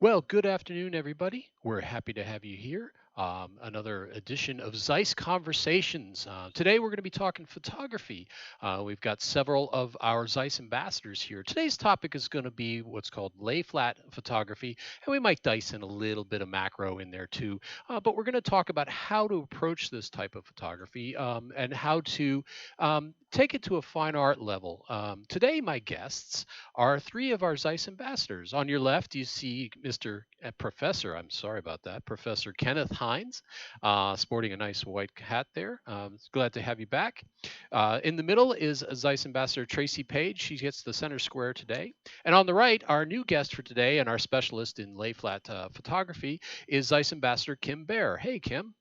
Well, good afternoon, everybody. We're happy to have you here. Another edition of ZEISS Conversations. Today, we're going to be talking photography. We've got several of our ZEISS ambassadors here. Today's topic is going to be what's called LayFlat photography, and we might dice in a little bit of macro in there too. But we're going to talk about how to approach this type of photography and how to take it to a fine art level. Today, my guests are three of our ZEISS ambassadors. On your left, you see Mr. Professor, I'm sorry about that, Professor Kenneth Hines, sporting a nice white hat there. Glad to have you back. In the middle is ZEISS Ambassador Tracy Page. She gets the center square today. And on the right, our new guest for today and our specialist in lay flat photography is ZEISS Ambassador Kim Bear. Hey, Kim.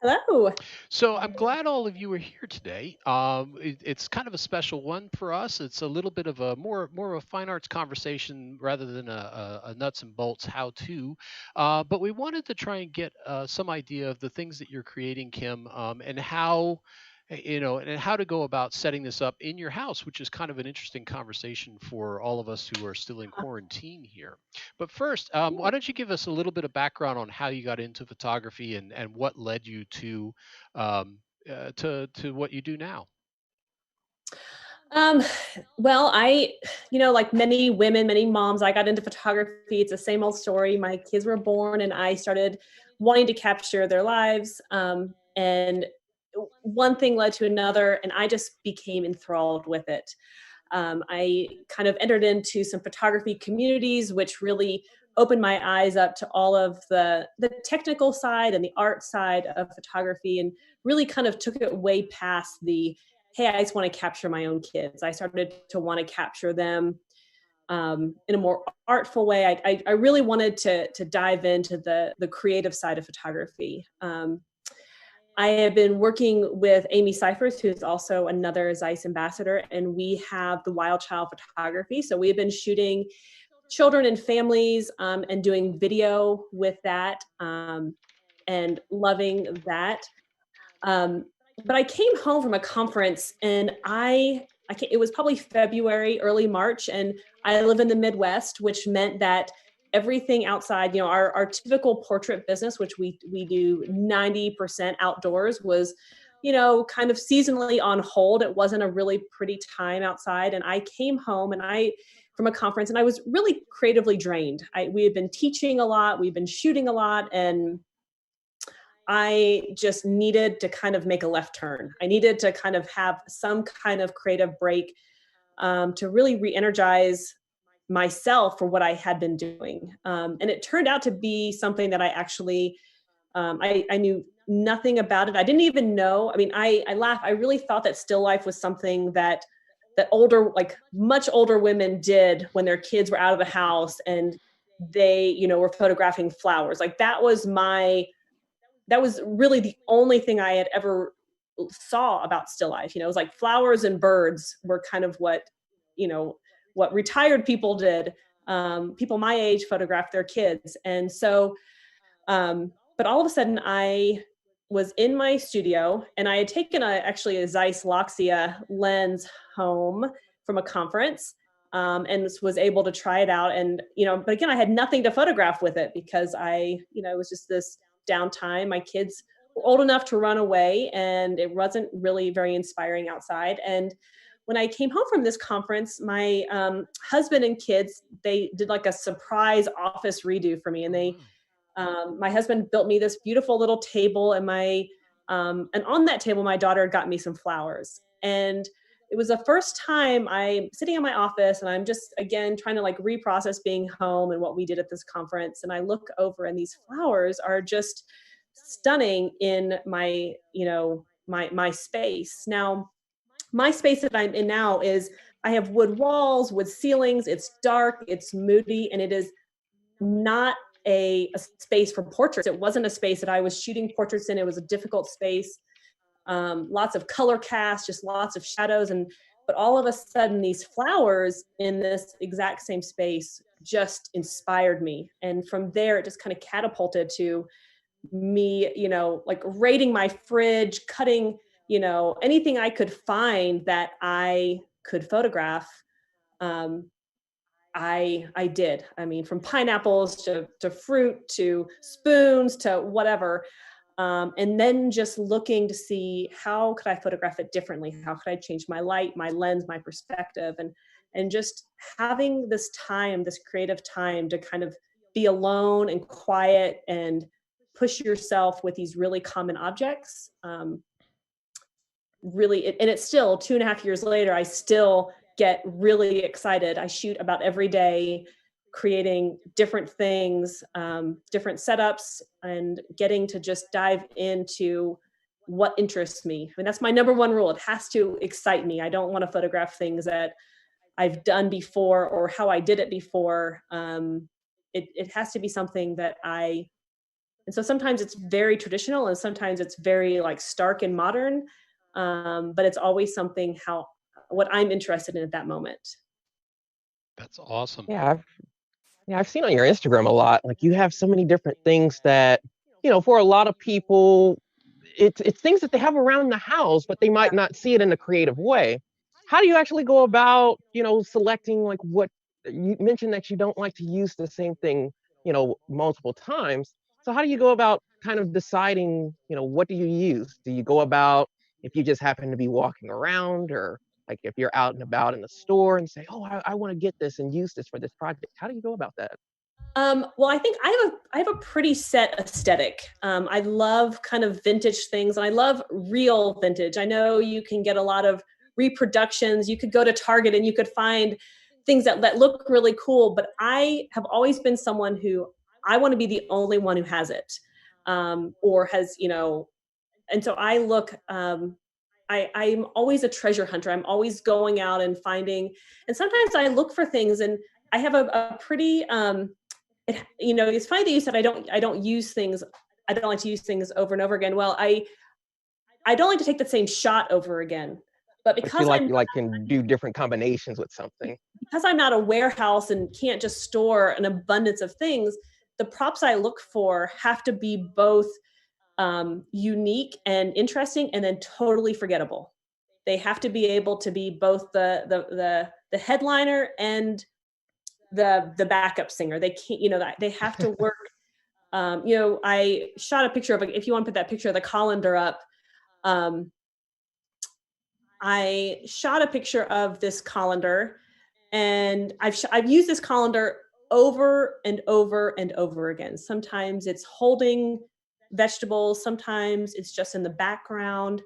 Hello. So I'm glad all of you are here today. It's kind of a special one for us. It's a little bit of a more of a fine arts conversation rather than a nuts and bolts how to. But we wanted to try and get some idea of the things that you're creating, Kim, and how and how to go about setting this up in your house, which is kind of an interesting conversation for all of us who are still in quarantine here. But first, why don't you give us a little bit of background on how you got into photography and what led you um, to what you do now? Um, well, like many women, many moms, I got into photography. It's the same old story. My kids were born and I started wanting to capture their lives. And one thing led to another, and I just became enthralled with it. I kind of entered into some photography communities, which really opened my eyes up to all of the technical side and the art side of photography, and really kind of took it way past the hey, I just want to capture my own kids. I started to want to capture them in a more artful way. I really wanted to dive into the creative side of photography. I have been working with Amy Seifers, who's also another ZEISS ambassador, and we have the Wild Child Photography. So we've been shooting children and families and doing video with that and loving that. Um, but I came home from a conference and it was probably February, early March, and I live in the Midwest, which meant that everything outside, our typical portrait business, which we do 90% outdoors, was, kind of seasonally on hold. It wasn't a really pretty time outside. And I came home and I from a conference and I was really creatively drained. We had been teaching a lot, we've been shooting a lot, and I just needed to kind of make a left turn. I needed to kind of have some kind of creative break to really re-energize myself for what I had been doing. And it turned out to be something that I actually I knew nothing about it. I didn't even know. I mean, I laugh. I really thought that still life was something that older, like much older women did when their kids were out of the house and they, were photographing flowers. Like that was really the only thing I had ever saw about still life. It was like flowers and birds were kind of you know, what retired people did. People my age photographed their kids. And so, but all of a sudden I was in my studio and I had taken actually a Zeiss Loxia lens home from a conference. And was able to try it out. And, but again, I had nothing to photograph with it because it was just this downtime. My kids were old enough to run away and it wasn't really very inspiring outside. And when I came home from this conference, my husband and kids, they did like a surprise office redo for me. And Oh wow. my husband built me this beautiful little table and on that table, my daughter got me some flowers. And it was the first time I'm sitting in my office and I'm just again trying to like reprocess being home and what we did at this conference. And I look over and these flowers are just stunning in my space. Now, my space that I'm in now is I have wood walls, wood ceilings, it's dark, it's moody, and it is not a space for portraits. It wasn't a space that I was shooting portraits in. It was a difficult space, lots of color cast, just lots of shadows. But all of a sudden, these flowers in this exact same space just inspired me. And from there, it just kind of catapulted to me, like raiding my fridge, cutting, anything I could find that I could photograph. Um, I did. I mean, from pineapples to fruit to spoons to whatever. And then just looking to see how could I photograph it differently? How could I change my light, my lens, my perspective, and just having this time, this creative time to kind of be alone and quiet and push yourself with these really common objects. Really, and it's still 2.5 years later, I still get really excited. I shoot about every day, creating different things, different setups, and getting to just dive into what interests me. I mean, that's my number one rule. It has to excite me. I don't want to photograph things that I've done before or how I did it before. It has to be something that and so sometimes it's very traditional and sometimes it's very like stark and modern. But it's always something what I'm interested in at that moment. That's awesome. Yeah, I've seen on your Instagram a lot. Like you have so many different things that, for a lot of people, it's things that they have around the house, but they might not see it in a creative way. How do you actually go about, selecting like what you mentioned that you don't like to use the same thing, multiple times. So how do you go about kind of deciding, what do you use? Do you go about if you just happen to be walking around or like if you're out and about in the store and say, oh, I want to get this and use this for this project. How do you go about that? Well, I think I have a pretty set aesthetic. I love kind of vintage things, and I love real vintage. I know you can get a lot of reproductions. You could go to Target and you could find things that look really cool. But I have always been someone who I want to be the only one who has it, or has And so I look. I'm always a treasure hunter. I'm always going out and finding, and sometimes I look for things, and I have a pretty it's funny that you said I don't use things. I don't like to use things over and over again. Well, I don't like to take the same shot over again. But But you like can do different combinations with something. because I'm not a warehouse and can't just store an abundance of things, the props I look for have to be both unique and interesting, and then totally forgettable. They have to be able to be both the headliner and the backup singer. They can't, that they have to work. I shot a picture of, if you want to put that picture of the colander up, I shot a picture of this colander, and I've used this colander over and over and over again. Sometimes it's holding vegetables, sometimes it's just in the background.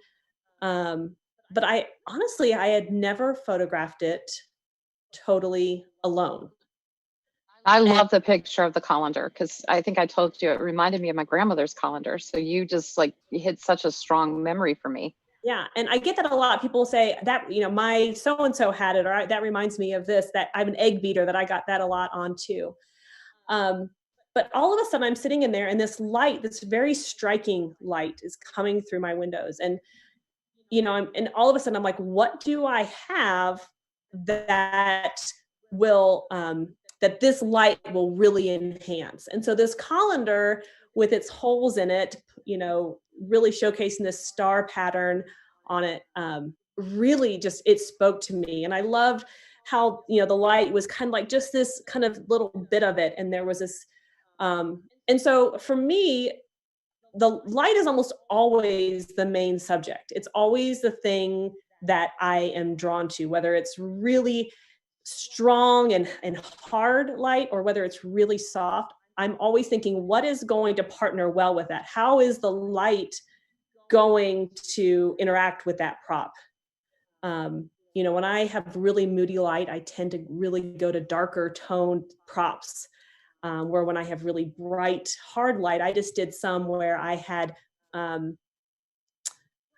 But I honestly, I had never photographed it totally alone. I love the picture of the colander because I think I told you it reminded me of my grandmother's colander. So you just you hit such a strong memory for me. Yeah, and I get that a lot. People say that, my so-and-so had it, or that reminds me of this, that I have an egg beater that I got that a lot on too. But all of a sudden I'm sitting in there and this light, this very striking light is coming through my windows. And, and all of a sudden I'm like, what do I have that will, that this light will really enhance? And so this colander with its holes in it, really showcasing this star pattern on it, really just, it spoke to me. And I loved how, the light was kind of like just this kind of little bit of it. And there was this, and so for me, the light is almost always the main subject. It's always the thing that I am drawn to, whether it's really strong and hard light or whether it's really soft. I'm always thinking, what is going to partner well with that? How is the light going to interact with that prop? When I have really moody light, I tend to really go to darker toned props. Where when I have really bright, hard light, I just did some where I had, I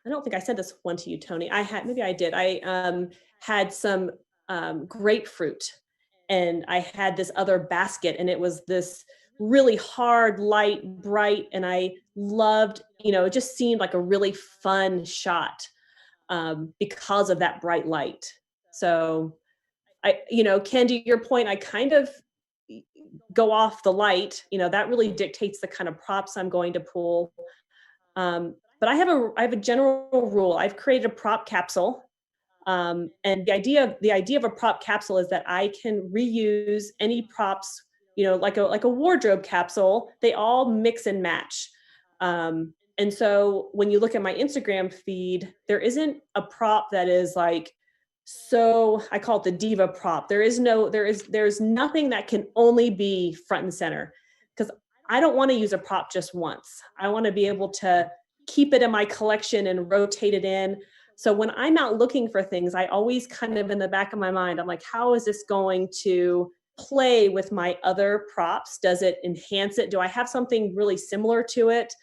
don't think I sent this one to you, Tony. Maybe I did. I had some grapefruit, and I had this other basket, and it was this really hard, light, bright, and I loved, it just seemed like a really fun shot because of that bright light. So Ken, to your point, I kind of go off the light, that really dictates the kind of props I'm going to pull. But I have a general rule. I've created a prop capsule And the idea of a prop capsule is that I can reuse any props, like a wardrobe capsule. They all mix and match. And so when you look at my Instagram feed, there isn't a prop that is like, so I call it the diva prop. There's nothing that can only be front and center, because I don't want to use a prop just once. I want to be able to keep it in my collection and rotate it in. So when I'm out looking for things, I always kind of in the back of my mind, I'm like, how is this going to play with my other props? Does it enhance it? Do I have something really similar to it?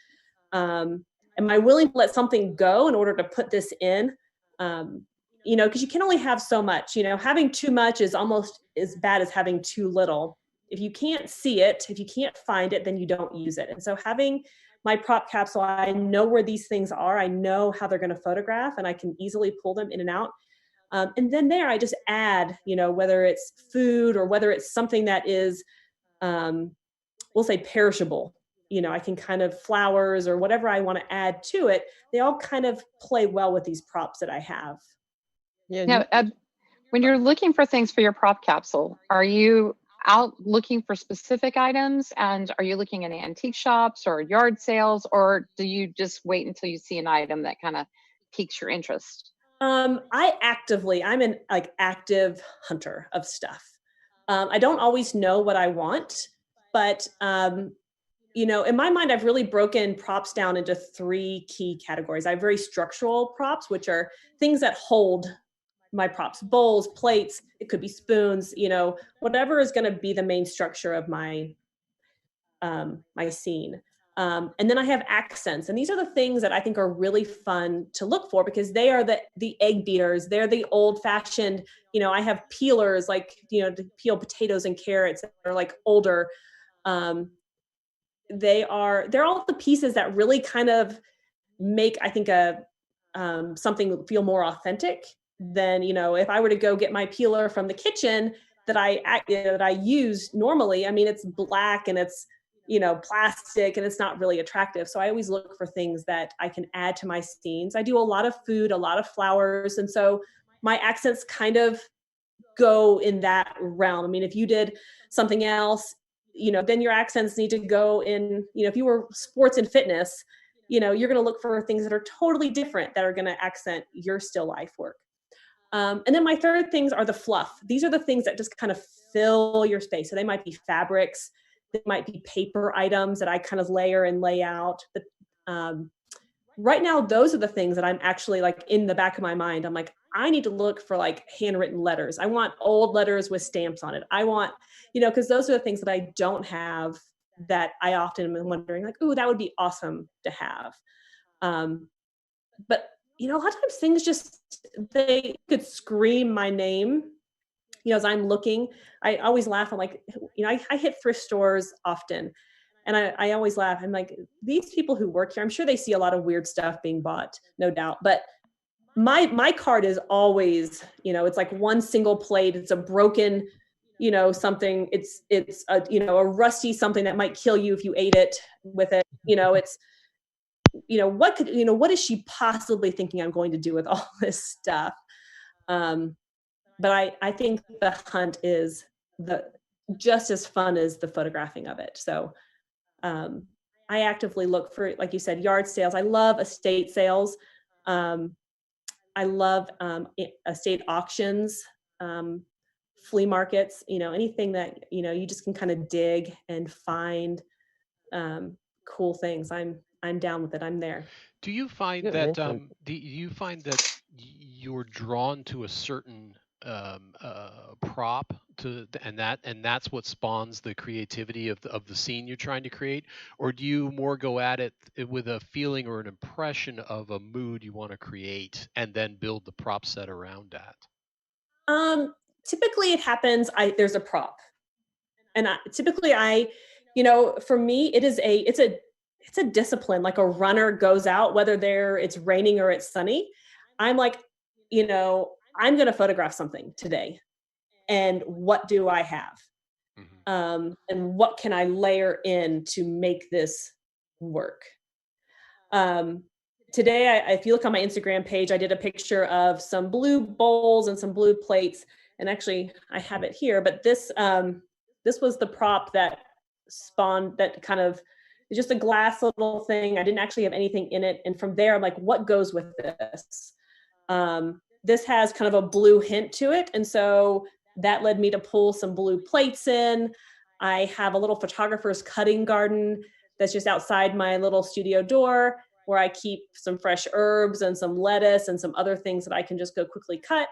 Am I willing to let something go in order to put this in? Because you can only have so much. Having too much is almost as bad as having too little. If you can't see it, if you can't find it, then you don't use it. And so having my prop capsule, I know where these things are. I know how they're going to photograph, and I can easily pull them in and out. And then there, I just add, whether it's food or whether it's something that is, we'll say perishable. I can kind of flowers or whatever I want to add to it. They all kind of play well with these props that I have. Yeah. Now, Ed, when you're looking for things for your prop capsule, are you out looking for specific items, and are you looking in antique shops or yard sales, or do you just wait until you see an item that kind of piques your interest? I'm an active hunter of stuff. I don't always know what I want, but in my mind, I've really broken props down into 3 key categories. I have very structural props, which are things that hold my props: bowls, plates, it could be spoons, whatever is going to be the main structure of my my scene. And then I have accents, and these are the things that I think are really fun to look for, because they are the egg beaters. They're the old fashioned. I have peelers, like to peel potatoes and carrots that are like older. They're all the pieces that really kind of make, I think, something feel more authentic than, if I were to go get my peeler from the kitchen that I use normally. I mean, it's black and it's, plastic, and it's not really attractive. So I always look for things that I can add to my scenes. I do a lot of food, a lot of flowers. And so my accents kind of go in that realm. I mean, if you did something else, then your accents need to go in, if you were sports and fitness, you're going to look for things that are totally different, that are going to accent your still life work. And then my third things are the fluff. These are the things that just kind of fill your space. So they might be fabrics, they might be paper items that I kind of layer and lay out. But right now, those are the things that I'm actually like in the back of my mind. I'm like, I need to look for like handwritten letters. I want old letters with stamps on it. I want, because those are the things that I don't have, that I often am wondering, like, ooh, that would be awesome to have. But a lot of times things they could scream my name. As I'm looking, I always laugh. I'm like, I hit thrift stores often, and I always laugh. I'm like, these people who work here, I'm sure they see a lot of weird stuff being bought, no doubt. But my cart is always, it's like one single plate. It's a broken, something. It's a rusty something that might kill you if you ate it with it. It's, what is she possibly thinking I'm going to do with all this stuff? But I think the hunt is just as fun as the photographing of it. So I actively look for, like you said, yard sales. I love estate sales. I love estate auctions, flea markets, anything that, you just can kind of dig and find cool things. I'm down with it. I'm there. Do you find Good that mention. you're drawn to a certain prop and that's what spawns the creativity of the scene you're trying to create, or do you more go at it with a feeling or an impression of a mood you want to create and then build the prop set around that? Typically it happens, there's a prop, and typically for me, it's a discipline. Like a runner goes out, whether it's raining or it's sunny. I'm like, I'm going to photograph something today, and what do I have? And what can I layer in to make this work? today, if you look on my Instagram page, I did a picture of some blue bowls and some blue plates. And actually I have it here, but this was the prop that spawned, that kind of, it's just a glass little thing. I didn't actually have anything in it. And from there, I'm like, what goes with this? This has kind of a blue hint to it. And so that led me to pull some blue plates in. I have a little photographer's cutting garden that's just outside my little studio door, where I keep some fresh herbs and some lettuce and some other things that I can just go quickly cut.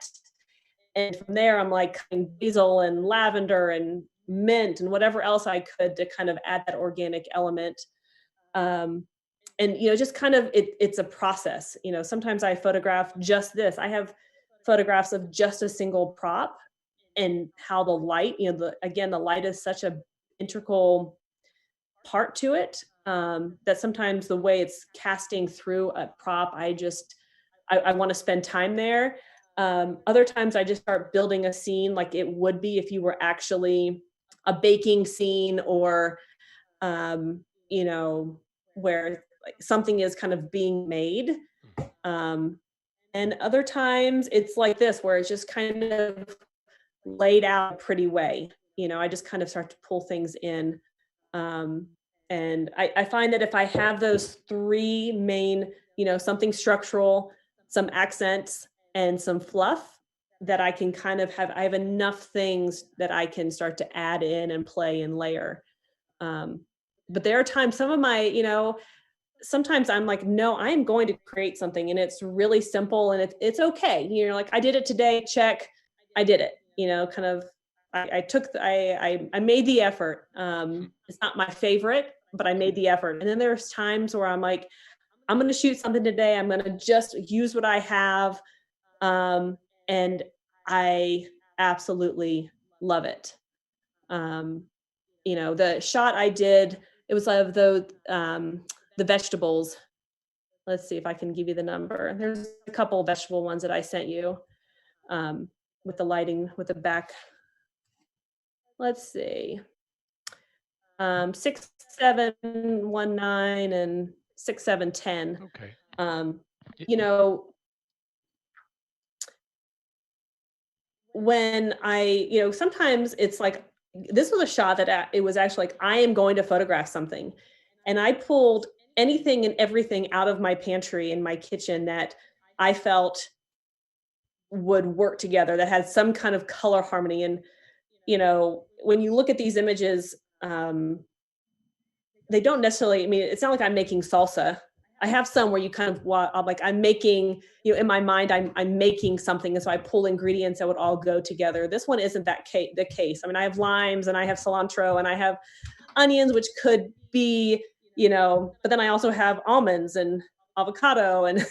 And from there, I'm like cutting basil and lavender and mint and whatever else I could to kind of add that organic element. And, just kind of, it's a process. Sometimes I photograph just this. I have photographs of just a single prop, and how the light, the light is such a integral part to it, that sometimes the way it's casting through a prop, I want to spend time there. Other times I just start building a scene like it would be if you were actually a baking scene, or, where like something is kind of being made. And other times it's like this, where it's just kind of laid out a pretty way. I just kind of start to pull things in. And I find that if I have those three main, something structural, some accents, and some fluff, that I can kind of I have enough things that I can start to add in and play and layer. But there are times, some of my, sometimes I'm like, no, I'm going to create something, and it's really simple, and it's okay. Like, I did it today, check, I did it, kind of, I made the effort. It's not my favorite, but I made the effort. And then there's times where I'm like, I'm going to shoot something today. I'm going to just use what I have. And I absolutely love it. The shot I did, it was of the vegetables. Let's see if I can give you the number. There's a couple of vegetable ones that I sent you, with the lighting, with the back. Let's see. 6719 and 6710. Okay. When I, sometimes it's like, this was a shot that it was actually like, I am going to photograph something. And I pulled anything and everything out of my pantry in my kitchen that I felt would work together, that had some kind of color harmony. And, when you look at these images, they don't necessarily, it's not like I'm making salsa. I have some where you kind of, I'm making, in my mind, I'm making something. And so I pull ingredients that would all go together. This one isn't the case. I have limes, and I have cilantro, and I have onions, which could be, but then I also have almonds and avocado. And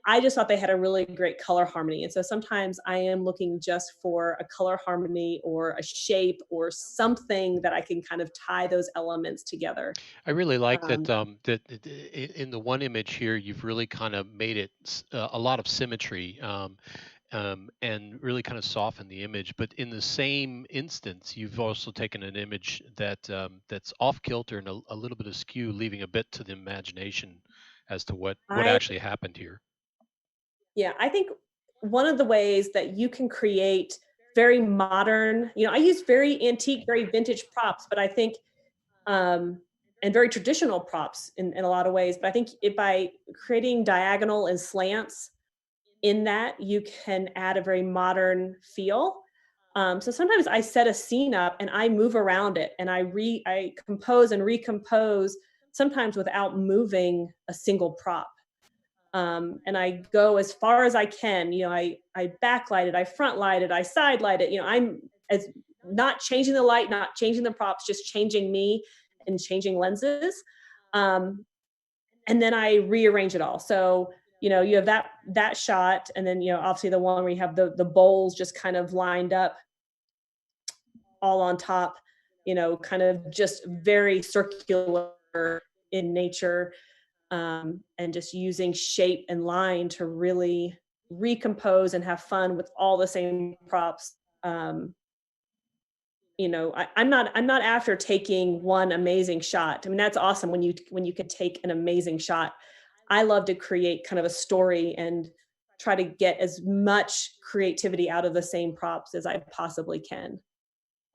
I just thought they had a really great color harmony. And so sometimes I am looking just for a color harmony or a shape or something that I can kind of tie those elements together. I really like that in the one image here, you've really kind of made it a lot of symmetry, and really kind of softened the image. But in the same instance, you've also taken an image that's off kilter and a little bit askew, leaving a bit to the imagination as to what actually happened here. Yeah, I think one of the ways that you can create very modern, I use very antique, very vintage props, but I think, and very traditional props in a lot of ways. But I think by creating diagonal and slants in that, you can add a very modern feel. So sometimes I set a scene up and I move around it, and I compose and recompose, sometimes without moving a single prop. And I go as far as I can. I backlight it, I front light it, I side light it. I'm as not changing the light, not changing the props, just changing me and changing lenses. And then I rearrange it all. So, you have that shot, and then, obviously the one where you have the bowls just kind of lined up all on top, kind of just very circular in nature. And just using shape and line to really recompose and have fun with all the same props. I'm not after taking one amazing shot. That's awesome when you can take an amazing shot. I love to create kind of a story and try to get as much creativity out of the same props as I possibly can.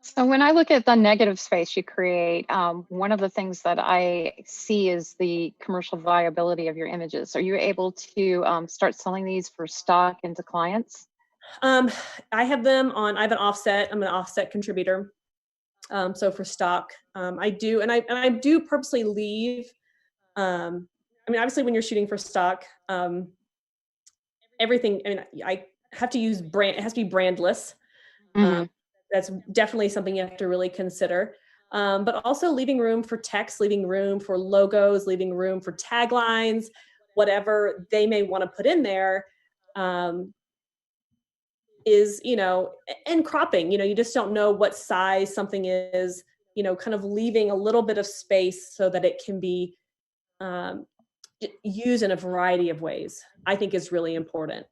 So when I look at the negative space you create, one of the things that I see is the commercial viability of your images. Are you able to start selling these for stock into clients? I have them on, I have an offset, I'm an offset contributor. So for stock, I do, and I do purposely leave. I mean, obviously when you're shooting for stock, everything, I mean, I have to use brand, it has to be brandless. Mhm. That's definitely something you have to really consider. But also leaving room for text, leaving room for logos, leaving room for taglines, whatever they may want to put in there, um, is, and cropping, you just don't know what size something is, kind of leaving a little bit of space so that it can be um, used in a variety of ways, I think is really important.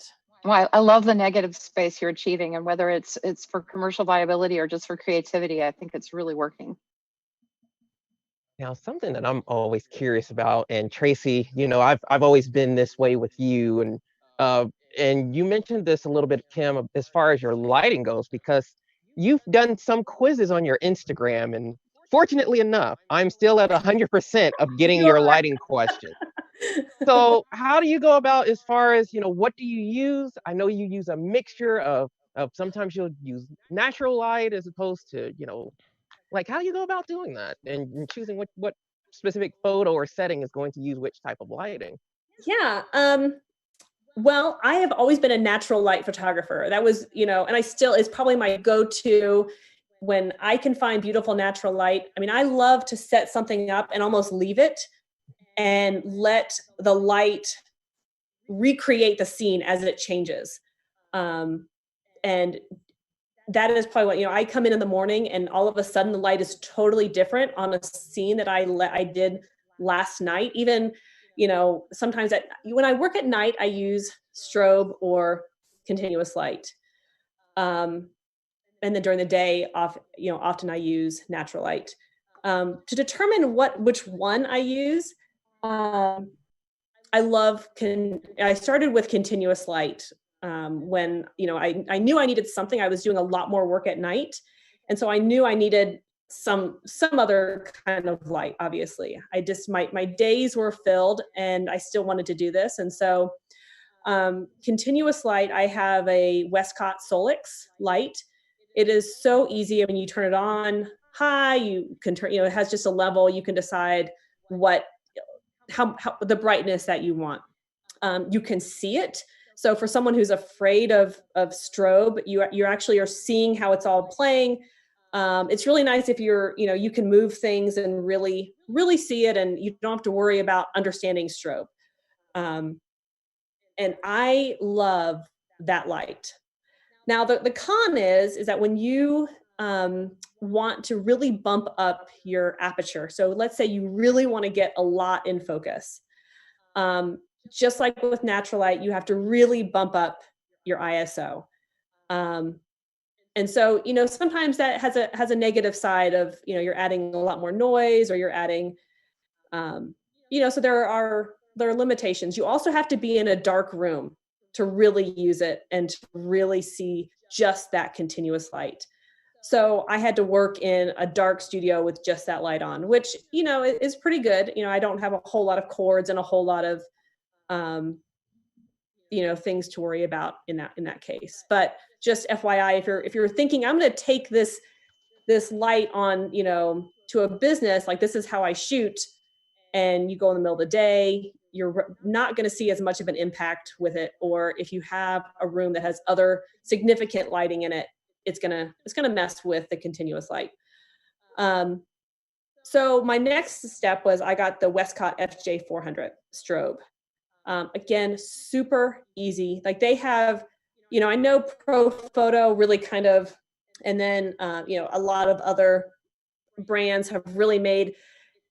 Well, I love the negative space you're achieving, and whether it's for commercial viability or just for creativity, I think it's really working. Now, something that I'm always curious about, and Tracy, I've always been this way with you, uh, and you mentioned this a little bit, Kim, as far as your lighting goes, because you've done some quizzes on your Instagram, and fortunately enough, I'm still at 100% of getting your lighting question. So, how do you go about as far as what do you use? I know you use a mixture of sometimes you'll use natural light as opposed to like, how do you go about doing that and choosing what specific photo or setting is going to use which type of lighting? Yeah. Well, I have always been a natural light photographer. That was, and I still is probably my go-to when I can find beautiful natural light. I mean, I love to set something up and almost leave it and let the light recreate the scene as it changes. Um, and that is probably what, I come in the morning and all of a sudden the light is totally different on a scene that I did last night. Even, sometimes when I work at night, I use strobe or continuous light. Um, and then during the day often I use natural light. To determine which one I use, um, I started with continuous light when I knew I needed something. I was doing a lot more work at night, and so I knew I needed some other kind of light. Obviously, I just my days were filled, and I still wanted to do this, and so continuous light. I have a Westcott Solix light. It is so easy. I mean, you turn it on high. You can turn. It has just a level. You can decide what how the brightness that you want. You can see it. So for someone who's afraid of strobe, you actually are seeing how it's all playing. It's really nice if you can move things and really see it, and you don't have to worry about understanding strobe. Um, and I love that light. Now the con is that when you want to really bump up your aperture, so let's say you really want to get a lot in focus. Just like with natural light, you have to really bump up your ISO. Um, and so, sometimes that has a negative side of, you're adding a lot more noise, or you're adding, so there are limitations. You also have to be in a dark room to really use it and to really see just that continuous light. So I had to work in a dark studio with just that light on, which, is pretty good. I don't have a whole lot of cords and a whole lot of um, things to worry about in that case. But just FYI, if you're thinking I'm going to take this light on, to a business, like this is how I shoot, and you go in the middle of the day, you're not going to see as much of an impact with it. Or if you have a room that has other significant lighting in it, it's gonna mess with the continuous light. So my next step was I got the Westcott FJ400 strobe. Again, super easy. Like they have, I know Pro Photo really kind of, and then, a lot of other brands have really made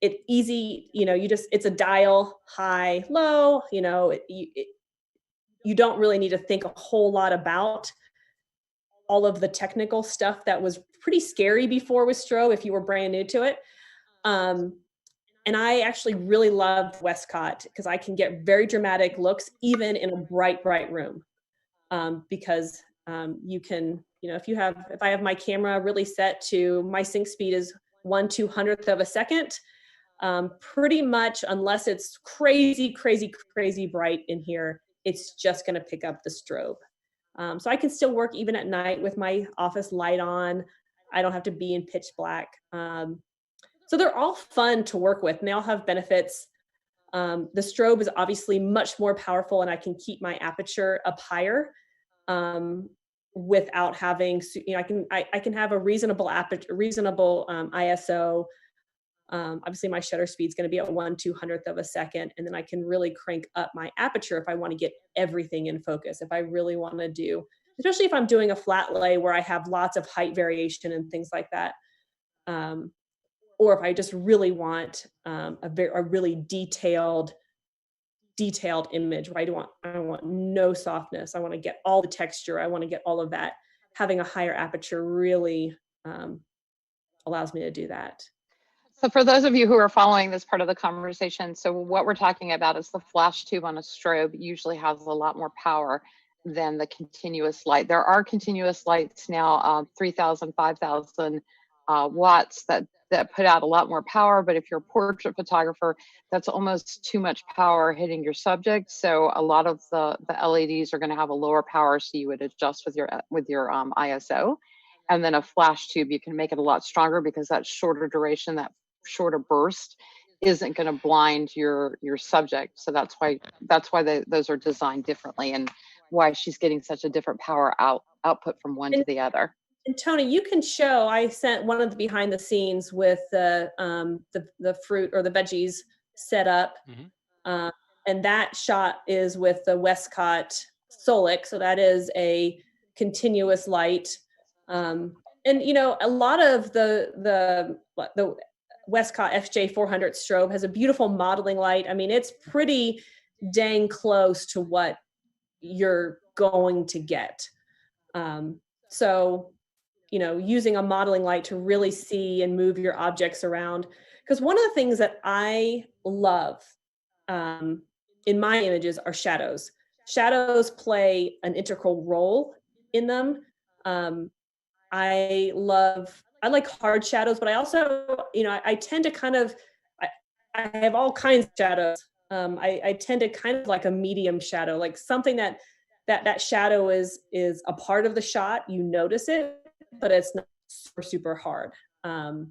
it easy. It's a dial, high, low, you don't really need to think a whole lot about all of the technical stuff that was pretty scary before with strobe if you were brand new to it. And I actually really love Westcott because I can get very dramatic looks even in a bright, bright room. Because you can, if I have my camera really set to, my sync speed is 1/200th of a second, pretty much unless it's crazy, crazy, crazy bright in here, it's just going to pick up the strobe. So I can still work even at night with my office light on. I don't have to be in pitch black. So they're all fun to work with and they all have benefits. The strobe is obviously much more powerful and I can keep my aperture up higher without having, I can have a reasonable aperture, reasonable ISO. Obviously my shutter speed is going to be at 1/200th of a second. And then I can really crank up my aperture if I want to get everything in focus. If I really want to do, especially if I'm doing a flat lay where I have lots of height variation and things like that. Or if I just really want a really detailed image, where I want no softness. I want to get all the texture. I want to get all of that. Having a higher aperture really allows me to do that. So for those of you who are following this part of the conversation, so what we're talking about is the flash tube on a strobe usually has a lot more power than the continuous light. There are continuous lights now, 3,000, 5,000 watts that put out a lot more power, but if you're a portrait photographer, that's almost too much power hitting your subject. So a lot of the LEDs are going to have a lower power, so you would adjust with your ISO. And then a flash tube, you can make it a lot stronger because that shorter duration, that shorter burst isn't going to blind your subject. So that's why those are designed differently and why she's getting such a different power output from one to the other. And Tony, you can show, I sent one of the behind the scenes with the fruit or the veggies set up. Mm-hmm. And that shot is with the Westcott Solic. So that is a continuous light. And, a lot of the Westcott FJ400 strobe has a beautiful modeling light. I mean, it's pretty dang close to what you're going to get. So, using a modeling light to really see and move your objects around. Because one of the things that I love in my images are shadows. Shadows play an integral role in them. I like hard shadows, but I also, I tend to kind of, I have all kinds of shadows. I tend to kind of like a medium shadow, like something that shadow is a part of the shot. You notice it, but it's not super, super hard. And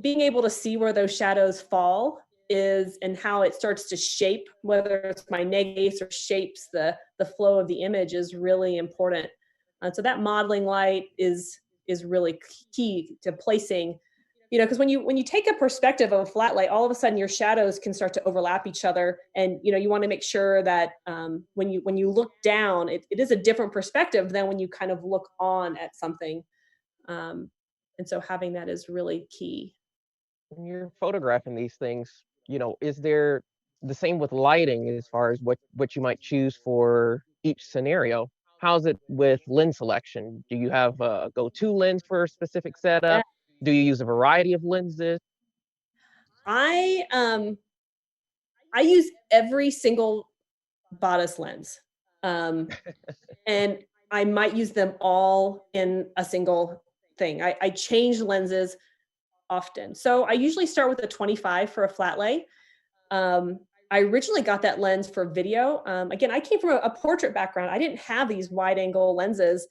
being able to see where those shadows fall and how it starts to shape, whether it's my negatives or shapes the flow of the image, is really important. So that modeling light is really key to placing, because when you take a perspective of a flat light, all of a sudden your shadows can start to overlap each other. And, you want to make sure that when you look down, it is a different perspective than when you kind of look on at something. And so having that is really key. When you're photographing these things, is there the same with lighting as far as what you might choose for each scenario? How's it with lens selection? Do you have a go-to lens for a specific setup? Yeah. Do you use a variety of lenses? I use every single bodice lens. And I might use them all in a single thing. I change lenses often. So I usually start with a 25 for a flat lay. I originally got that lens for video. Again, I came from a portrait background. I didn't have these wide angle lenses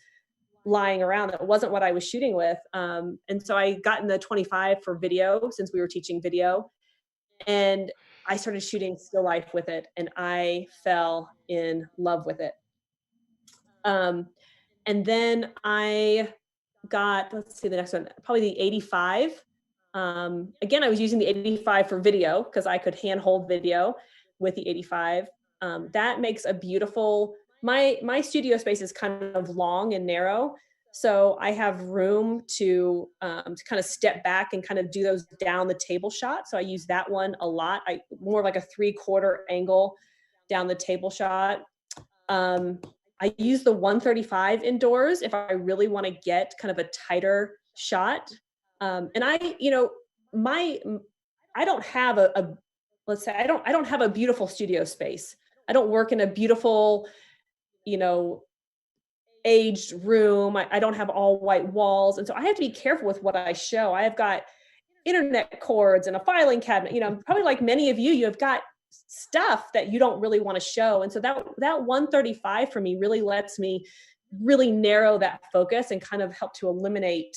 lying around. That wasn't what I was shooting with. And so I got in the 25 for video since we were teaching video. And I started shooting still life with it. And I fell in love with it. And then I got, let's see the next one, probably the 85. Again, I was using the 85 for video because I could handhold video with the 85. That makes a beautiful, my studio space is kind of long and narrow. So I have room to kind of step back and kind of do those down the table shots. So I use that one a lot. More like a 3/4 angle down the table shot. I use the 135 indoors if I really want to get kind of a tighter shot. And I don't have let's say I don't have a beautiful studio space. I don't work in a beautiful, you know, aged room. I don't have all white walls. And so I have to be careful with what I show. I have got internet cords and a filing cabinet. You know, probably like many of you, you have got stuff that you don't really want to show. And so that 135 for me really lets me really narrow that focus and kind of help to eliminate,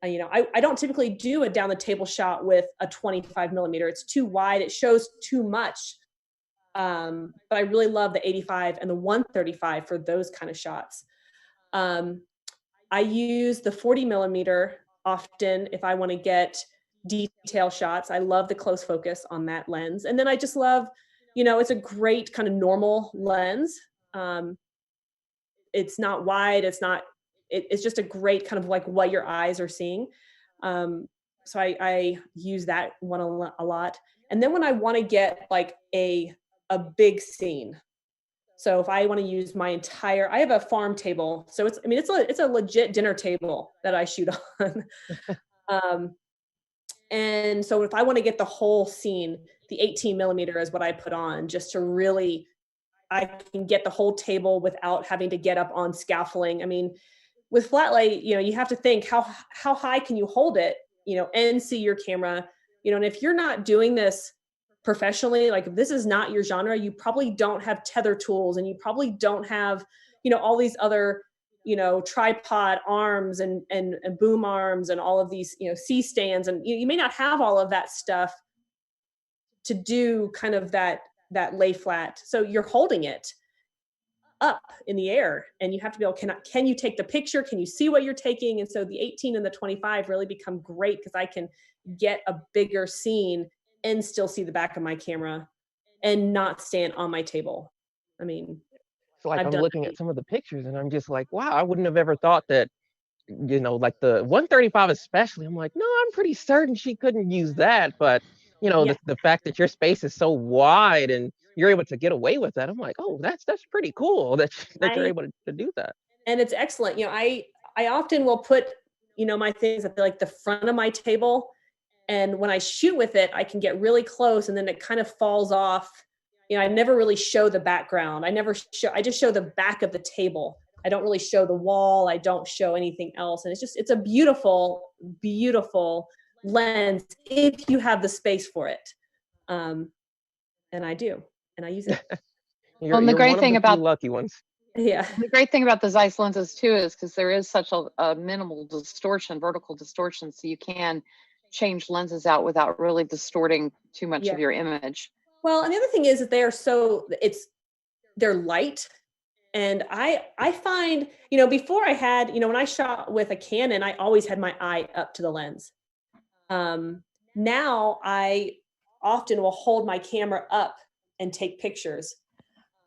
you know, I don't typically do a down the table shot with a 25 millimeter. It's too wide. It shows too much. But I really love the 85 and the 135 for those kind of shots. I use the 40 millimeter often if I want to get detail shots. I love the close focus on that lens. And then I just love, you know, it's a great kind of normal lens. It's not wide. It's just a great kind of like what your eyes are seeing. So I use that one a lot. And then when I want to get like a big scene. So if I want to use my entire, I have a farm table. So it's a legit dinner table that I shoot on. And so if I want to get the whole scene, the 18 millimeter is what I put on just to really, I can get the whole table without having to get up on scaffolding. I mean, with flat light, you know, you have to think how high can you hold it, you know, and see your camera, you know, and if you're not doing this professionally, like if this is not your genre, you probably don't have tether tools and you probably don't have, you know, all these other, you know, tripod arms and boom arms and all of these, you know, C stands. And you may not have all of that stuff to do kind of that lay flat. So you're holding it up in the air and you have to be able, can you take the picture? Can you see what you're taking? And so the 18 and the 25 really become great because I can get a bigger scene and still see the back of my camera and not stand on my table. I mean, So like I'm looking at some of the pictures and I'm just like, wow, I wouldn't have ever thought that, you know, like the 135 especially, I'm like, no, I'm pretty certain she couldn't use that. But, you know, Yeah. the fact that your space is so wide and you're able to get away with that, I'm like, oh, that's pretty cool that you're able to do that. And it's excellent. You know, I often will put, you know, my things at the front of my table. And when I shoot with it, I can get really close and then it kind of falls off. You know, I never really show the background. I just show the back of the table. I don't really show the wall. I don't show anything else. And it's a beautiful, beautiful lens if you have the space for it. And I do, and I use it. You're the great thing about lucky ones. Yeah. The great thing about the ZEISS lenses too is because there is such a minimal distortion, vertical distortion, so you can change lenses out without really distorting too much of your image. Well, and the other thing is that they're light. And I find, you know, before I had, you know, when I shot with a Canon, I always had my eye up to the lens. Now I often will hold my camera up and take pictures.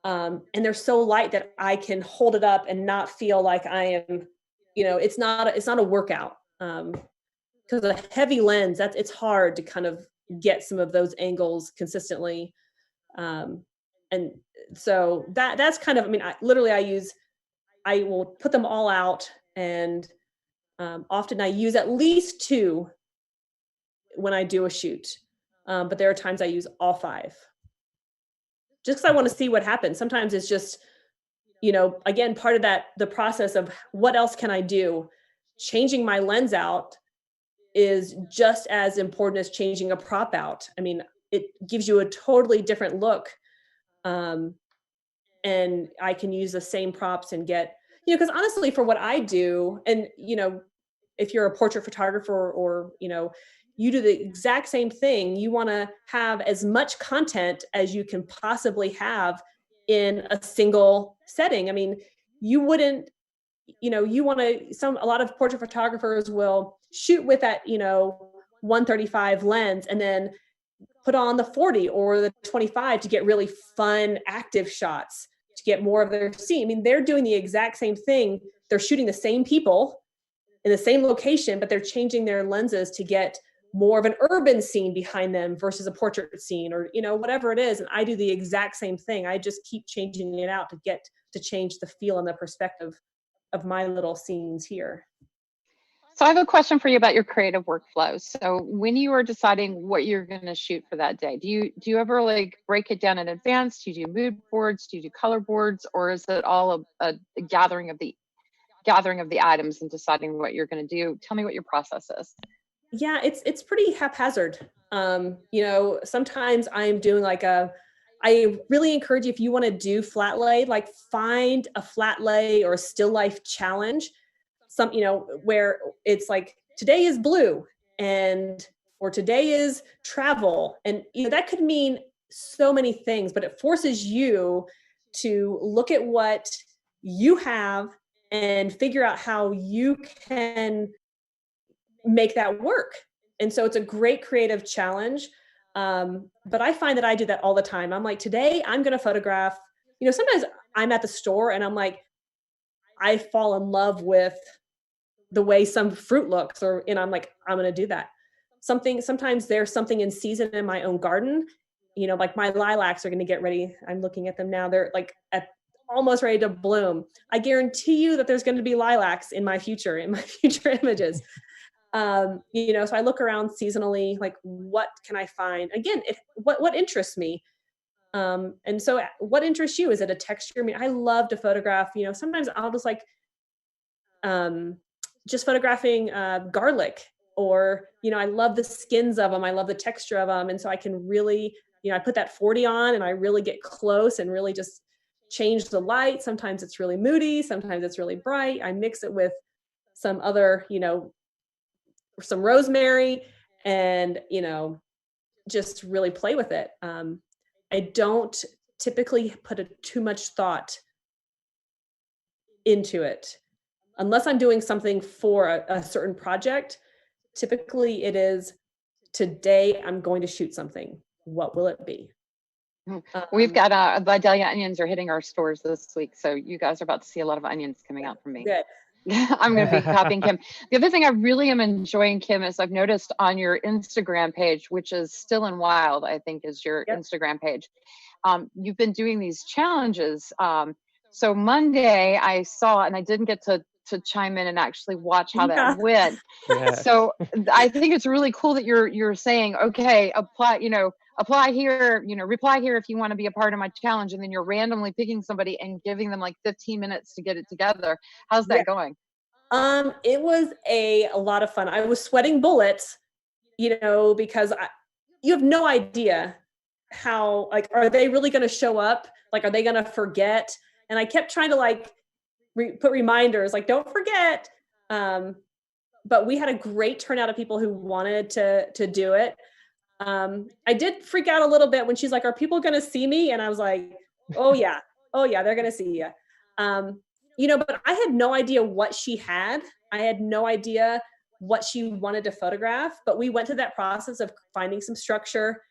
And they're so light that I can hold it up and not feel like I am, you know, it's not a workout. Because a heavy lens, it's hard to kind of get some of those angles consistently. And so that's kind of, I mean, I will put them all out and often I use at least 2 when I do a shoot. But there are times I use all 5. Just because I want to see what happens. Sometimes it's just, you know, again, part of the process of what else can I do? Changing my lens out is just as important as changing a prop out. I mean, it gives you a totally different look. And I can use the same props and get, you know, because honestly, for what I do, and, you know, if you're a portrait photographer or, you know, you do the exact same thing, you want to have as much content as you can possibly have in a single setting. I mean, you wouldn't, you know, a lot of portrait photographers will shoot with that, you know, 135 lens and then put on the 40 or the 25 to get really fun, active shots, to get more of their scene. I mean, they're doing the exact same thing. They're shooting the same people in the same location, but they're changing their lenses to get more of an urban scene behind them versus a portrait scene or, you know, whatever it is. And I do the exact same thing. I just keep changing it out to change the feel and the perspective of my little scenes here. So I have a question for you about your creative workflow. So when you are deciding what you're going to shoot for that day, do you ever like break it down in advance? Do you do mood boards? Do you do color boards? Or is it all a gathering of the items and deciding what you're going to do? Tell me what your process is. Yeah, it's pretty haphazard. You know, sometimes I'm doing like I really encourage you, if you want to do flat lay, like find a flat lay or a still life challenge, you know, where it's like today is blue or today is travel. And you know, that could mean so many things, but it forces you to look at what you have and figure out how you can make that work. And so it's a great creative challenge. But I find that I do that all the time. I'm like, today I'm going to photograph, you know, sometimes I'm at the store and I'm like, I fall in love with the way some fruit looks, and I'm like, I'm going to do that. Sometimes there's something in season in my own garden, you know, like my lilacs are going to get ready. I'm looking at them now. They're like almost ready to bloom. I guarantee you that there's going to be lilacs in my future images. You know, so I look around seasonally, like what can I find? Again, what interests me? And so what interests you? Is it a texture? I mean, I love to photograph, you know, sometimes I'll just like, just photographing garlic, or, you know, I love the skins of them. I love the texture of them. And so I can really, you know, I put that 40 on and I really get close and really just change the light. Sometimes it's really moody. Sometimes it's really bright. I mix it with some other, you know, some rosemary and, you know, just really play with it. I don't typically put too much thought into it unless I'm doing something for a certain project. Typically it is, today I'm going to shoot something. What will it be? We've got Vidalia onions are hitting our stores this week. So you guys are about to see a lot of onions coming out from me. Good. I'm going to be copying Kim. The other thing I really am enjoying, Kim, is I've noticed on your Instagram page, which is Still and Wild, I think is your Instagram page. You've been doing these challenges. So Monday I saw, and I didn't get to chime in and actually watch how that went. So I think it's really cool that you're saying, okay, apply here, you know, reply here if you want to be a part of my challenge. And then you're randomly picking somebody and giving them like 15 minutes to get it together. How's that going? It was a lot of fun. I was sweating bullets, you know, because you have no idea how, like, are they really going to show up? Like, are they going to forget? And I kept trying to like put reminders, like, don't forget. But we had a great turnout of people who wanted to do it. I did freak out a little bit when she's like, are people going to see me? And I was like, oh yeah, they're going to see you. You know, but I had no idea what she had. I had no idea what she wanted to photograph, but we went through that process of finding some structure,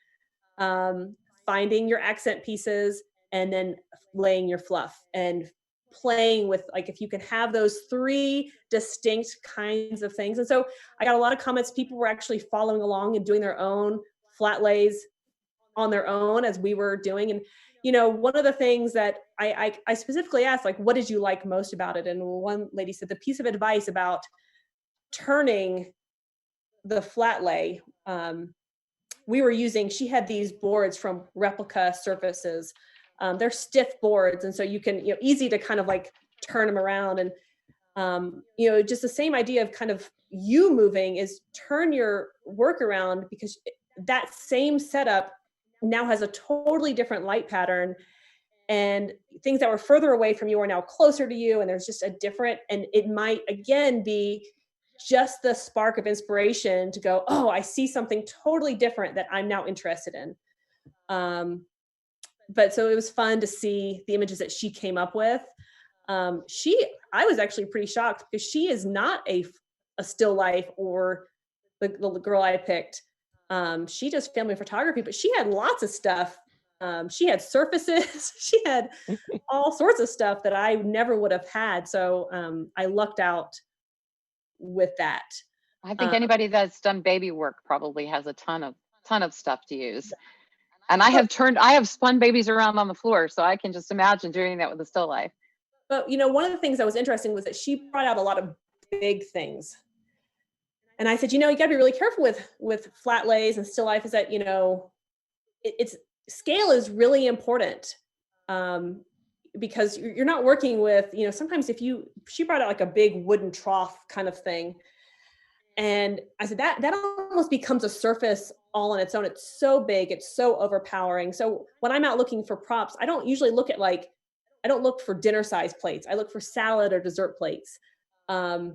finding your accent pieces, and then laying your fluff and playing with, like, if you can have those three distinct kinds of things. And so I got a lot of comments. People were actually following along and doing their own flat lays on their own as we were doing. And, you know, one of the things that I specifically asked, like, what did you like most about it? And one lady said the piece of advice about turning the flat lay, we were using, she had these boards from Replica Surfaces. They're stiff boards. And so you can, you know, easy to kind of like turn them around. And, you know, just the same idea of kind of you moving is turn your work around, because that same setup now has a totally different light pattern, and things that were further away from you are now closer to you. And there's just a different, and it might again be just the spark of inspiration to go, oh, I see something totally different that I'm now interested in. But so it was fun to see the images that she came up with. I was actually pretty shocked, because she is not a still life or the girl I picked. She does family photography, but she had lots of stuff. She had surfaces, she had all sorts of stuff that I never would have had. So I lucked out with that. I think anybody that's done baby work probably has a ton of stuff to use. And I have spun babies around on the floor, so I can just imagine doing that with a still life. But, you know, one of the things that was interesting was that she brought out a lot of big things. And I said, you gotta be really careful with flat lays and still life, is that, it's scale is really important. Because you're not working with, sometimes she brought out like a big wooden trough kind of thing. And I said that almost becomes a surface all on its own. It's so big, it's so overpowering. So when I'm out looking for props, I don't usually look at I don't look for dinner size plates. I look for salad or dessert plates. I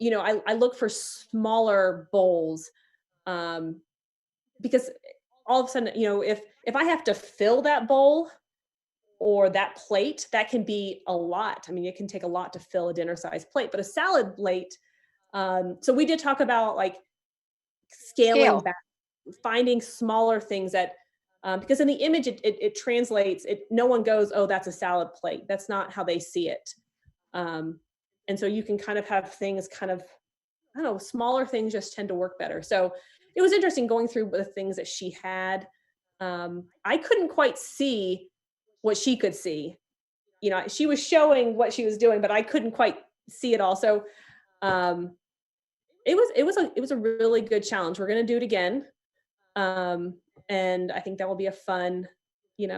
look for smaller bowls, because all of a sudden, if I have to fill that bowl or that plate, that can be a lot. I mean, it can take a lot to fill a dinner size plate, but a salad plate. So we did talk about scaling back, finding smaller things that, because in the image, it translates, no one goes, oh, that's a salad plate. That's not how they see it. And so you can kind of have things I don't know, smaller things just tend to work better. So it was interesting going through the things that she had. I couldn't quite see what she could see. She was showing what she was doing, but I couldn't quite see it all. So it was a really good challenge. We're going to do it again. And I think that will be a fun,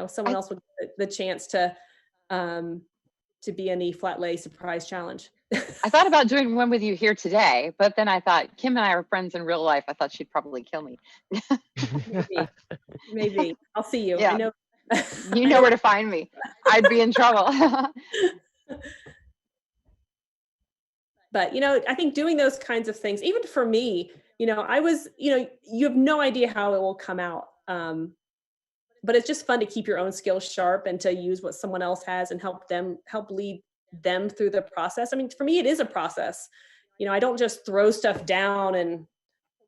someone else will get the chance to be in the flat lay surprise challenge. I thought about doing one with you here today, but then I thought Kim and I are friends in real life. I thought she'd probably kill me. Maybe. I'll see you. Yeah. I know. You know where to find me. I'd be in trouble. But, I think doing those kinds of things, even for me, I was, you have no idea how it will come out. But it's just fun to keep your own skills sharp and to use what someone else has and help lead them through the process. I mean, for me, it is a process. I don't just throw stuff down and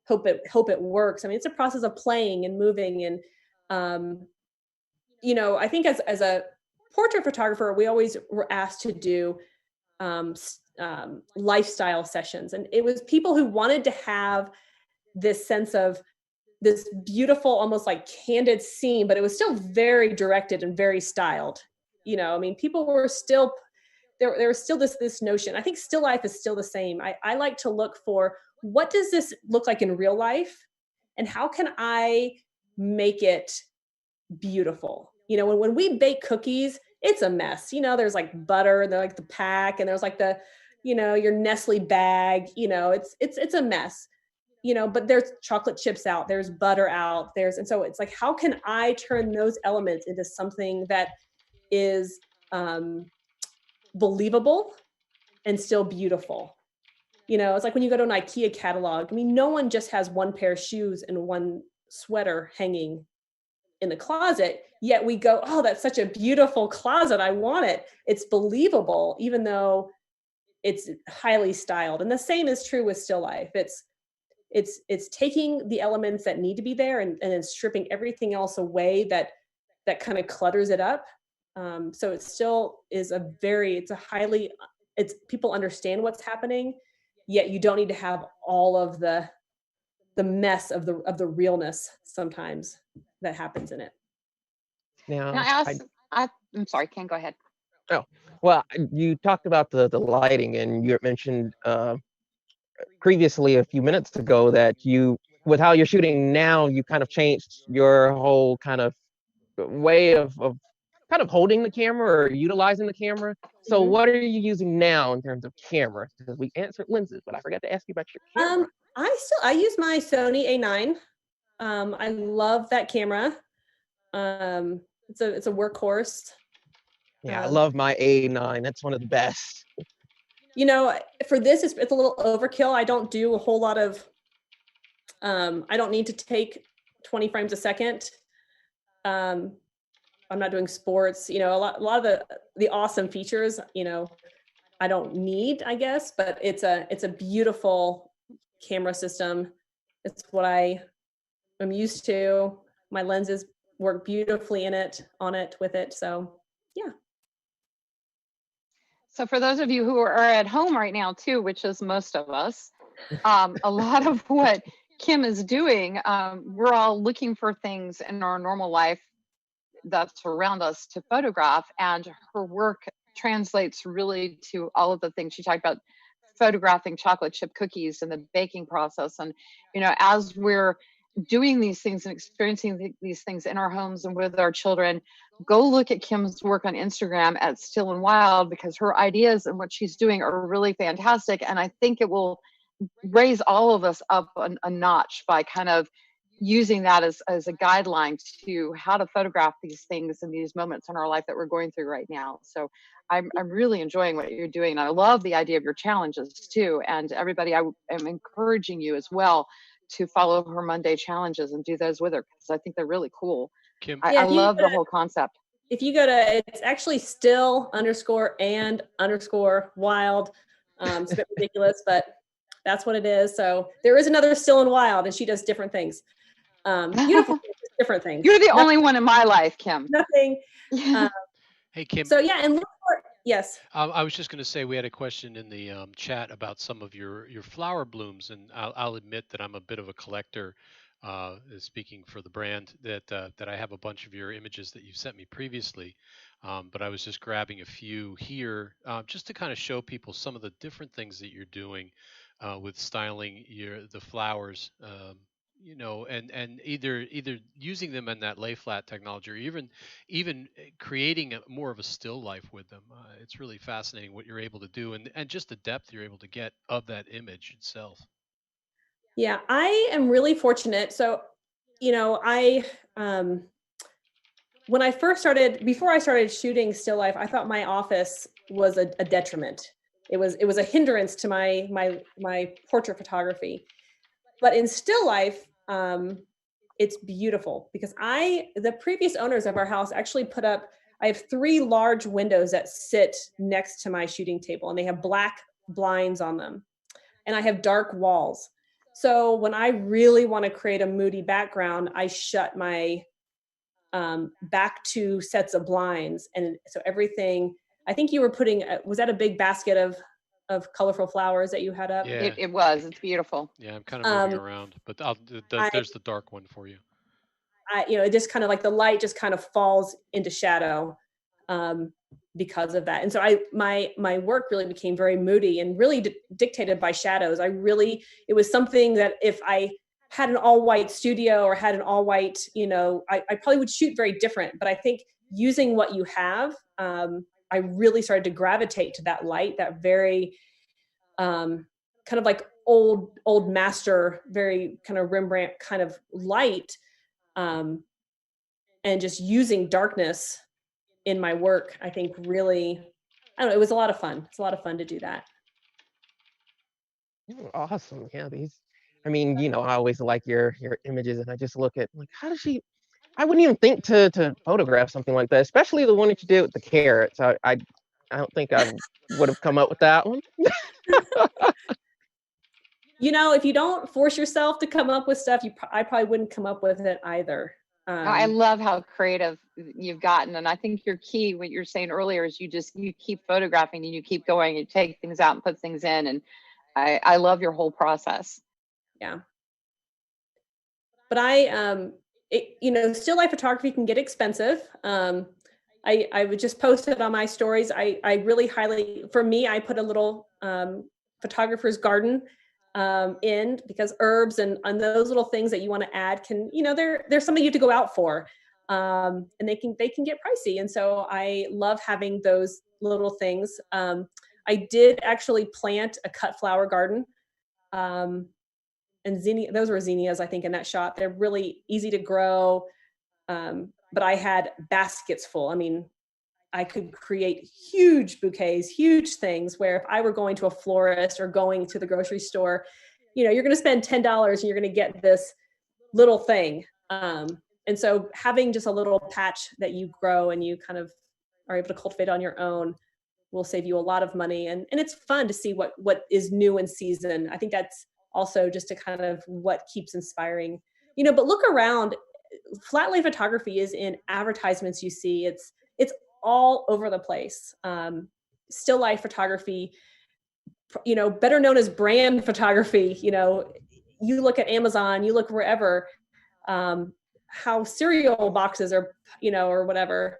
hope it works. I mean, it's a process of playing and moving. And, I think as a portrait photographer, we always were asked to do lifestyle sessions. And it was people who wanted to have this sense of this beautiful, almost like candid scene, but it was still very directed and very styled. I mean, people were still, there was still this notion. I think still life is still the same. I like to look for, what does this look like in real life? And how can I make it beautiful? When we bake cookies, it's a mess. There's like butter, and they're like the pack, and there's like the, your Nestle bag, it's a mess. But there's chocolate chips out, there's butter out, and so it's like, how can I turn those elements into something that is believable and still beautiful? It's like when you go to an IKEA catalog. I mean, no one just has one pair of shoes and one sweater hanging in the closet, yet we go, oh, that's such a beautiful closet, I want it. It's believable, even though it's highly styled. And the same is true with still life. It's taking the elements that need to be there and then stripping everything else away that kind of clutters it up. So it still is people understand what's happening, yet you don't need to have all of the mess of the realness sometimes that happens in it. Now, I'm sorry, Ken, go ahead. Oh, well, you talked about the lighting, and you mentioned previously a few minutes ago that with how you're shooting now, you kind of changed your whole kind of way of kind of holding the camera or utilizing the camera. So what are you using now in terms of camera? Because we answered lenses, but I forgot to ask you about your camera. I use my Sony A9. I love that camera. It's a workhorse. Yeah, I love my A9. That's one of the best. For this, it's a little overkill. I don't do a whole lot of, I don't need to take 20 frames a second. I'm not doing sports, a lot of the awesome features, I don't need, I guess, but it's a beautiful camera system. It's what I'm used to. My lenses work beautifully with it. So yeah. So for those of you who are at home right now too, which is most of us, a lot of what Kim is doing, we're all looking for things in our normal life that's around us to photograph, and her work translates really to all of the things she talked about, photographing chocolate chip cookies and the baking process. And, you know, as we're doing these things and experiencing these things in our homes and with our children, go look at Kim's work on Instagram at Still and Wild, because her ideas and what she's doing are really fantastic. And I think it will raise all of us up a notch by kind of using that as a guideline to how to photograph these things and these moments in our life that we're going through right now. So I'm really enjoying what you're doing. And I love the idea of your challenges too. And everybody, I am encouraging you as well to follow her Monday challenges and do those with her, because I think they're really cool. Kim, I love the whole concept. If you go to, it's actually still_and_wild. It's a bit ridiculous, but that's what it is. So there is another Still and Wild, and she does different things. Beautiful things, different things. You're the only one in my life, Kim. Nothing. hey, Kim. So yeah, and look for, yes. I was just going to say we had a question in the chat about some of your flower blooms, and I'll admit that I'm a bit of a collector. Speaking for the brand, that I have a bunch of your images that you've sent me previously, but I was just grabbing a few here just to kind of show people some of the different things that you're doing with styling the flowers. You know, and either using them in that LayFlat technology, or even creating more of a still life with them. It's really fascinating what you're able to do, and just the depth you're able to get of that image itself. Yeah, I am really fortunate. So, you know, when I first started, before I started shooting still life, I thought my office was a detriment. It was a hindrance to my portrait photography. But in still life, it's beautiful, because the previous owners of our house actually put up, I have 3 large windows that sit next to my shooting table, and they have black blinds on them, and I have dark walls. So when I really want to create a moody background, I shut my back 2 sets of blinds. And so everything, I think you were putting, was that a big basket of colorful flowers that you had up? Yeah. It was. It's beautiful. Yeah, I'm kind of moving around, but there's the dark one for you. You know, it just kind of like the light just kind of falls into shadow because of that. And so my work really became very moody and really dictated by shadows. It was something that if I had an all white studio or had an all white, you know, I probably would shoot very different. But I think using what you have, I really started to gravitate to that light, that very kind of like old master, very kind of Rembrandt kind of light, and just using darkness in my work. I think really, I don't know, it was a lot of fun. It's a lot of fun to do that. Awesome. Yeah, I mean, you know, I always like your images, and I just look at like, how does she? I wouldn't even think to photograph something like that, especially the one that you did with the carrots. I don't think I would have come up with that one. You know, if you don't force yourself to come up with stuff, I probably wouldn't come up with it either. I love how creative you've gotten. And I think your key, what you're saying earlier, is you keep photographing and you keep going, you take things out and put things in. And I love your whole process. Yeah. But you know, still life photography can get expensive. I would just post it on my stories. I really highly, for me, I put a little photographer's garden in, because herbs and those little things that you want to add can, you know, there's something you have to go out for, and they can get pricey. And so I love having those little things. I did actually plant a cut flower garden, and those were zinnias, I think, in that shot. They're really easy to grow, but I had baskets full. I mean, I could create huge bouquets, huge things, where if I were going to a florist or going to the grocery store, you know, you're going to spend $10 and you're going to get this little thing. And so having just a little patch that you grow and you kind of are able to cultivate on your own will save you a lot of money. And it's fun to see what is new in season. I think that's also just a kind of what keeps inspiring, you know. But look around, flat lay photography is in advertisements you see. It's all over the place. Still life photography, you know, better known as brand photography. You know, you look at Amazon, you look wherever, how cereal boxes are, you know, or whatever,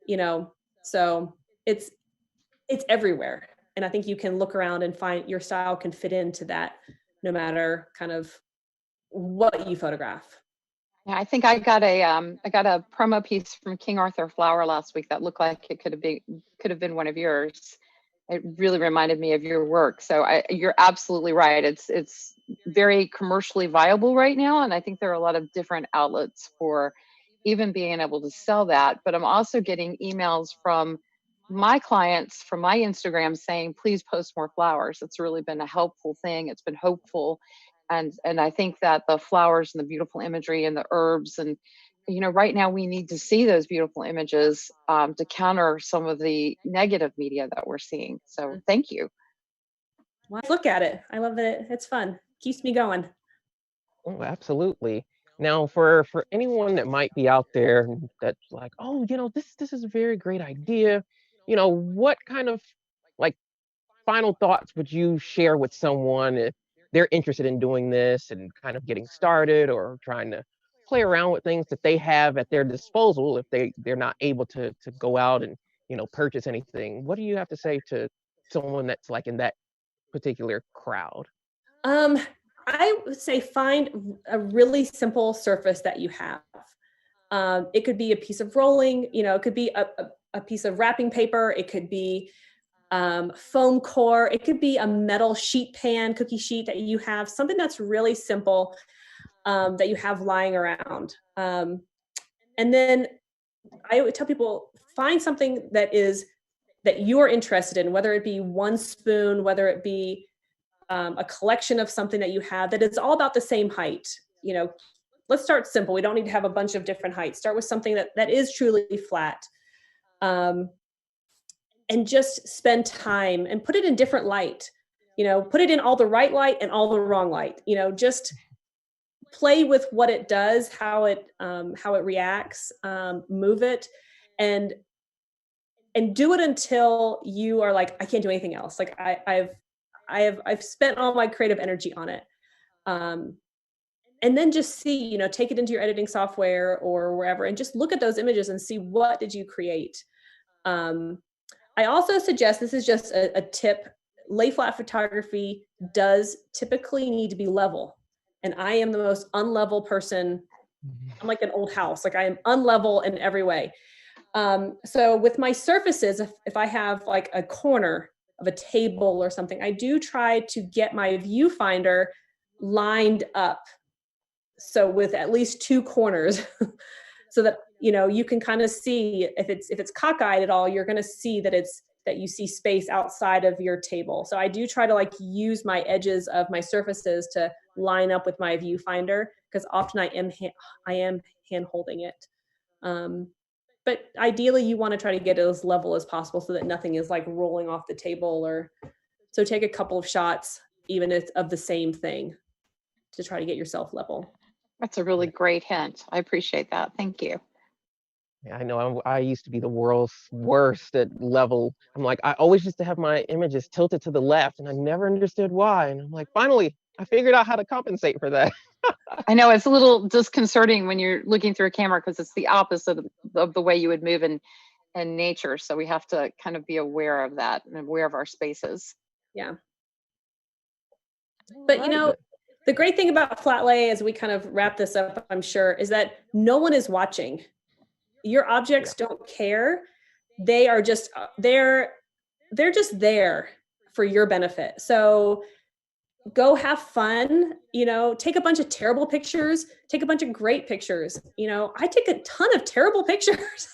you know, so it's everywhere. And I think you can look around and find your style can fit into that no matter kind of what you photograph. Yeah, I think I got a promo piece from King Arthur Flower last week that looked like it could have been one of yours. It really reminded me of your work. So you're absolutely right. It's very commercially viable right now, and I think there are a lot of different outlets for even being able to sell that. But I'm also getting emails from my clients from my Instagram saying, please post more flowers. It's really been a helpful thing. It's been hopeful. And I think that the flowers and the beautiful imagery and the herbs and, you know, right now we need to see those beautiful images to counter some of the negative media that we're seeing. So thank you. Well, look at it. I love it. It's fun. Keeps me going. Oh, absolutely. Now, for anyone that might be out there that's like, oh, you know, this is a very great idea. You know, what kind of like final thoughts would you share with someone if they're interested in doing this and kind of getting started or trying to play around with things that they have at their disposal if they're not able to go out and, you know, purchase anything? What do you have to say to someone that's like in that particular crowd? I would say find a really simple surface that you have. It could be a piece of rolling, you know, it could be a piece of wrapping paper. It could be foam core. It could be a metal sheet pan, cookie sheet that you have, something that's really simple that you have lying around. And then I would tell people, find something that you're interested in, whether it be one spoon, whether it be a collection of something that you have that is all about the same height. You know, let's start simple. We don't need to have a bunch of different heights. Start with something that is truly flat. And just spend time and put it in different light. You know, put it in all the right light and all the wrong light. You know, just play with what it does, how it reacts, move it, and do it until you are like, I can't do anything else. Like I've spent all my creative energy on it. And then just see, you know, take it into your editing software or wherever and just look at those images and see, what did you create? I also suggest, this is just a tip, LayFlat photography does typically need to be level. And I am the most unlevel person. I'm like an old house. Like I am unlevel in every way. So with my surfaces, if I have like a corner of a table or something, I do try to get my viewfinder lined up. So with at least two corners so that, you know, you can kind of see if it's cockeyed at all, you're going to see that you see space outside of your table. So I do try to like use my edges of my surfaces to line up with my viewfinder, because often I am hand holding it. But ideally you want to try to get it as level as possible so that nothing is like rolling off the table, or so take a couple of shots, even if of the same thing, to try to get yourself level. That's a really great hint. I appreciate that. Thank you. Yeah, I know I used to be the world's worst at level. I'm like, I always used to have my images tilted to the left and I never understood why. And I'm like, finally, I figured out how to compensate for that. I know it's a little disconcerting when you're looking through a camera because it's the opposite of the way you would move in nature. So we have to kind of be aware of that and aware of our spaces. Yeah. But you know, the great thing about flat lay, as we kind of wrap this up, I'm sure, is that no one is watching. Your objects don't care. They are just, they're just there for your benefit. So go have fun, you know, take a bunch of terrible pictures, take a bunch of great pictures. You know, I take a ton of terrible pictures.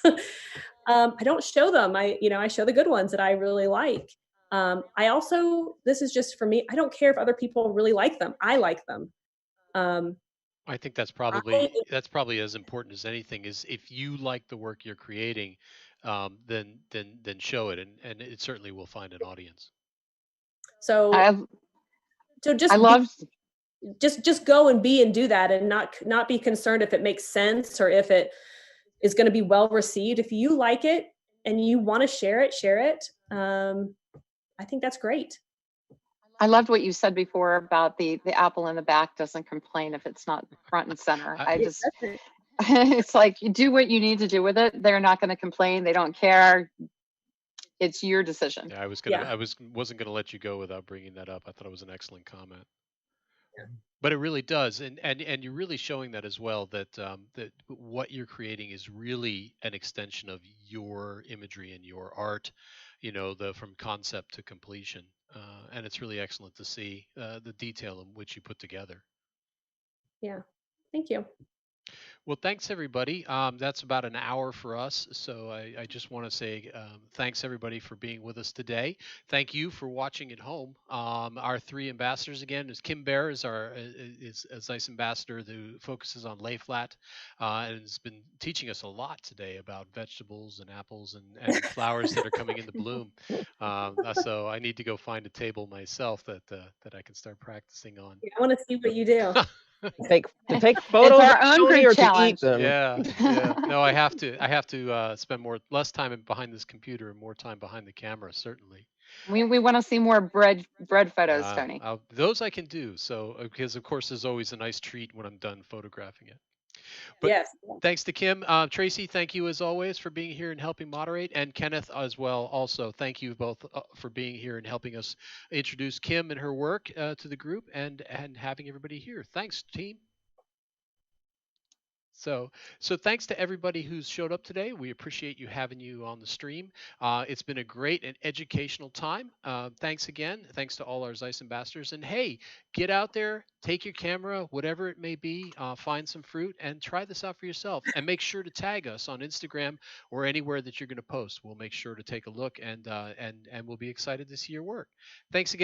I don't show them. I show the good ones that I really like. I also, this is just for me, I don't care if other people really like them. I like them. I think that's probably as important as anything, is if you like the work you're creating, then show it, and it certainly will find an audience. So just go and be and do that, and not be concerned if it makes sense or if it is going to be well received. If you like it and you want to share it. I think that's great. I loved what you said before about the apple in the back doesn't complain if it's not front and center. It's like, you do what you need to do with it. They're not going to complain. They don't care. It's your decision. Yeah, Yeah. wasn't gonna let you go without bringing that up. I thought it was an excellent comment. Yeah. But it really does, and you're really showing that as well, that that what you're creating is really an extension of your imagery and your art, you know, the from concept to completion, and it's really excellent to see the detail in which you put together. Yeah. Thank you. Well, thanks everybody. That's about an hour for us. So I just want to say thanks everybody for being with us today. Thank you for watching at home. Our three ambassadors again is Kim Bear is our is a ZEISS ambassador who focuses on LayFlat and has been teaching us a lot today about vegetables and apples and flowers that are coming into bloom. So I need to go find a table myself that I can start practicing on. Yeah, I want to see what you do. To take photos our of own Tony group or to eat challenge. them. Yeah. No, I have to spend less time behind this computer and more time behind the camera, certainly. We want to see more bread photos, Tony. Those I can do. So because of course there's always a nice treat when I'm done photographing it. But Yes. thanks to Kim. Tracy, thank you as always for being here and helping moderate, and Kenneth as well. Also, thank you both for being here and helping us introduce Kim and her work to the group and having everybody here. Thanks, team. So thanks to everybody who's showed up today. We appreciate having you on the stream. It's been a great and educational time. Thanks again. Thanks to all our ZEISS ambassadors. And hey, get out there, take your camera, whatever it may be, find some fruit and try this out for yourself. And make sure to tag us on Instagram or anywhere that you're going to post. We'll make sure to take a look and we'll be excited to see your work. Thanks again.